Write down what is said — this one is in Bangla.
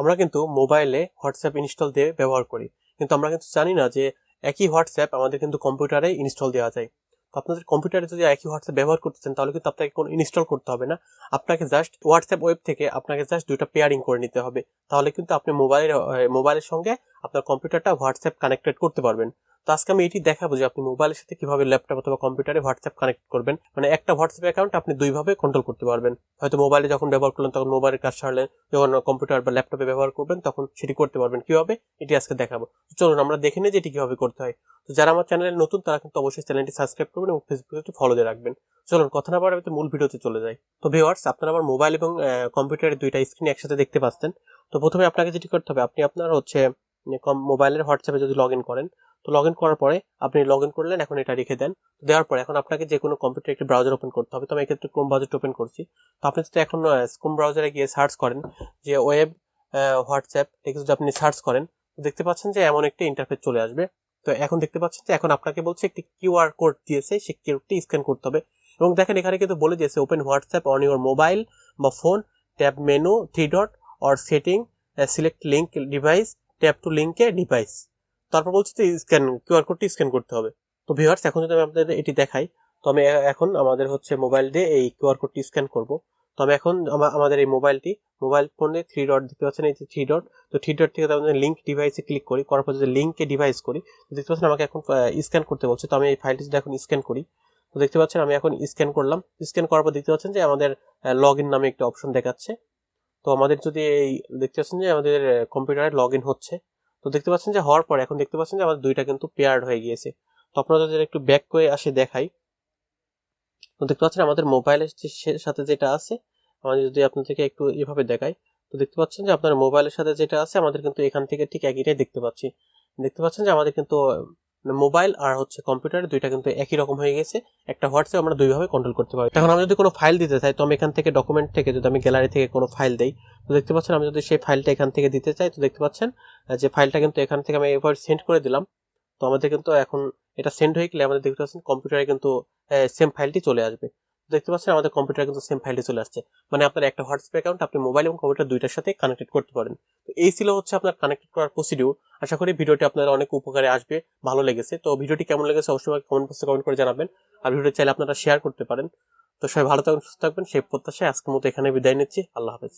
আমরা কিন্তু মোবাইলে হোয়াটসঅ্যাপ ইনস্টল দিয়ে ব্যবহার করি, কিন্তু আমরা কিন্তু জানি না যে একই হোয়াটসঅ্যাপ আমাদের কিন্তু কম্পিউটারে ইনস্টল দেওয়া যায়। তো আপনাদের কম্পিউটারে যদি একই হোয়াটসঅ্যাপ ব্যবহার করতেছেন তাহলে কিন্তু আপনাকে কোনো ইনস্টল করতে হবে না। আপনাকে জাস্ট হোয়াটসঅ্যাপ ওয়েব থেকে আপনাকে জাস্ট দুইটা পেয়ারিং করে নিতে হবে। তাহলে কিন্তু আপনি মোবাইলের সঙ্গে আপনার কম্পিউটারটা হোয়াটসঅ্যাপ কানেক্টেড করতে পারবেন। তো আজকে আমি এটি দেখাবো যে আপনি মোবাইলের সাথে কিভাবে ল্যাপটপ অথবা কম্পিউটারে হোয়াটসঅ্যাপ কানেক্ট করবেন। মানে একটা হোয়াটসঅ্যাপ অ্যাকাউন্ট আপনি দুইভাবে কন্ট্রোল করতে পারবেন। হয়তো মোবাইলে যখন ব্যবহার করলেন তখন মোবাইলের কাজ সারলেন, যখন কম্পিউটার বা ল্যাপটপে ব্যবহার করবেন তখন সেটি করতে পারবেন। কিভাবে এটি আজকে দেখাবো। চলুন আমরা দেখে নিই যে এটি কিভাবে করতে হয়। তো যারা আমার চ্যানেলে নতুন তারা কিন্তু অবশ্যই চ্যানেলটি সাবস্ক্রাইব করবেন এবং ফেসবুকে ফলো দিয়ে রাখবেন। চলুন কথা না বাড়াতে মূল ভিডিওতে চলে যাই। তো ভিউয়ার্স, আপনারা আমার মোবাইল এবং কম্পিউটারের দুইটা স্ক্রিন একসাথে দেখতে পাচ্ছেন। তো প্রথমে আপনাকে যেটি করতে হবে, আপনি আপনার মোবাইলের হোয়াটসঅ্যাপে যদি লগ ইন করেন, তো লগ ইন করার পরে আপনি লগ ইন করলেন, এখন এটা রেখে দেন। দেওয়ার পরে এখন আপনাকে যে কোনো কম্পিউটার একটি ব্রাউজার ওপেন করতে হবে। তো আমি এক্ষেত্রে ক্রোম ব্রাউজারটা ওপেন করছি। তো আপনি যদি এখন ক্রোম ব্রাউজারে গিয়ে সার্চ করেন যে ওয়েব হোয়াটসঅ্যাপ, এটা যদি আপনি সার্চ করেন তো দেখতে পাচ্ছেন যে এমন একটি ইন্টারফেস চলে আসবে। তো এখন দেখতে পাচ্ছেন যে এখন আপনাকে বলছে একটি কিউআর কোড দিয়েছে, সেই কিউআরটি স্ক্যান করতে হবে। এবং দেখেন এখানে কিন্তু বলে দিয়েছে open WhatsApp on your mobile বা phone, tap menu 3 dot or setting, select link device, tap to link a device. তারপর বলছে যে কিউআর কোডটি স্ক্যান করতে হবে। তো ভিউয়ার্স, এখন যদি আমি আপনাদের এটি দেখাই, তো আমি এখন আমাদের মোবাইল দিয়ে এই কিউআর কোডটি স্ক্যান করব। তো আমি এখন আমাদের এই মোবাইল ফোনে 3 ডট দেখতে পাচ্ছেন, এই যে 3 ডট। তো 3 ডট থেকে আমাদের লিঙ্ক ডিভাইসে ক্লিক করি, করার পর যদি লিঙ্কে ডিভাইস করি, তো দেখতে পাচ্ছেন আমাকে এখন স্ক্যান করতে বলছে। তো আমি এই ফাইলটি যদি এখন স্ক্যান করি, তো দেখতে পাচ্ছেন আমি এখন স্ক্যান করলাম। স্ক্যান করার পর দেখতে পাচ্ছেন যে আমাদের লগ ইন নামে একটা অপশন দেখাচ্ছে। তো আমাদের যদি এই দেখতে পাচ্ছেন যে আমাদের কম্পিউটারে লগ ইন হচ্ছে। তো দেখতে পাচ্ছেন যে হওয়ার পরে এখন দেখতে পাচ্ছেন যে আমাদের দুইটা কিন্তু পেয়ার্ড হয়ে গিয়েছে। তো আপনারা যদি একটু ব্যাক করে আসে দেখাই, তো দেখতে পাচ্ছেন আমাদের মোবাইলের সাথে যেটা আছে, আমাদের যদি আপনাদেরকে একটু এভাবে দেখাই, তো দেখতে পাচ্ছেন যে আপনার মোবাইলের সাথে যেটা আছে আমাদের কিন্তু এখান থেকে ঠিক একইটাই দেখতে পাচ্ছি। দেখতে পাচ্ছেন যে আমাদের কিন্তু মোবাইল আর কম্পিউটার দুইটা কিন্তু একই রকম হয়ে গেছে। একটা হোয়াটসঅ্যাপ আমরা দুইভাবে কন্ট্রোল করতে পারি। এখন আমি যদি কোনো ফাইল দিতে চাই, তো আমি এখান থেকে ডকুমেন্ট থেকে যদি আমি গ্যালারি থেকে কোনো ফাইল দেই, তো দেখতে পাচ্ছেন আমি যদি সেই ফাইলটা এখান থেকে দিতে চাই, তো দেখতে পাচ্ছেন যে ফাইলটা কিন্তু এখান থেকে আমি এবার সেন্ড করে দিলাম। তো আমাদের কিন্তু এখন এটা সেন্ড হয়ে গেলে আমাদের দেখতে পাচ্ছেন কম্পিউটারে কিন্তু সেম ফাইলটি চলে আসবে। দেখতে পাচ্ছেন আমাদের কম্পিউটারে কিন্তু সেম ফাইলটি চলে আসছে। মানে আপনার একটা হোয়াটসঅ্যাপ অ্যাকাউন্ট আপনি মোবাইল এবং কম্পিউটার দুইটার সাথে কানেক্টেড করতে পারেন। তো এই ছিল আপনার কানেক্টেড করার প্রসিডিউর। আশা করি ভিডিওটি আপনার অনেক উপকারে আসবে, ভালো লেগেছে। তো ভিডিওটি কেমন লেগেছে অবশ্যই কমেন্ট বক্সে কমেন্ট করে জানাবেন। আর ভিডিওটি চাইলে আপনারা শেয়ার করতে পারেন। তো সবাই ভালো থাকবেন, সুস্থ থাকবেন সেই প্রত্যাশায় আজকের মতো এখানে বিদায় নিচ্ছি। আল্লাহ হাফেজ।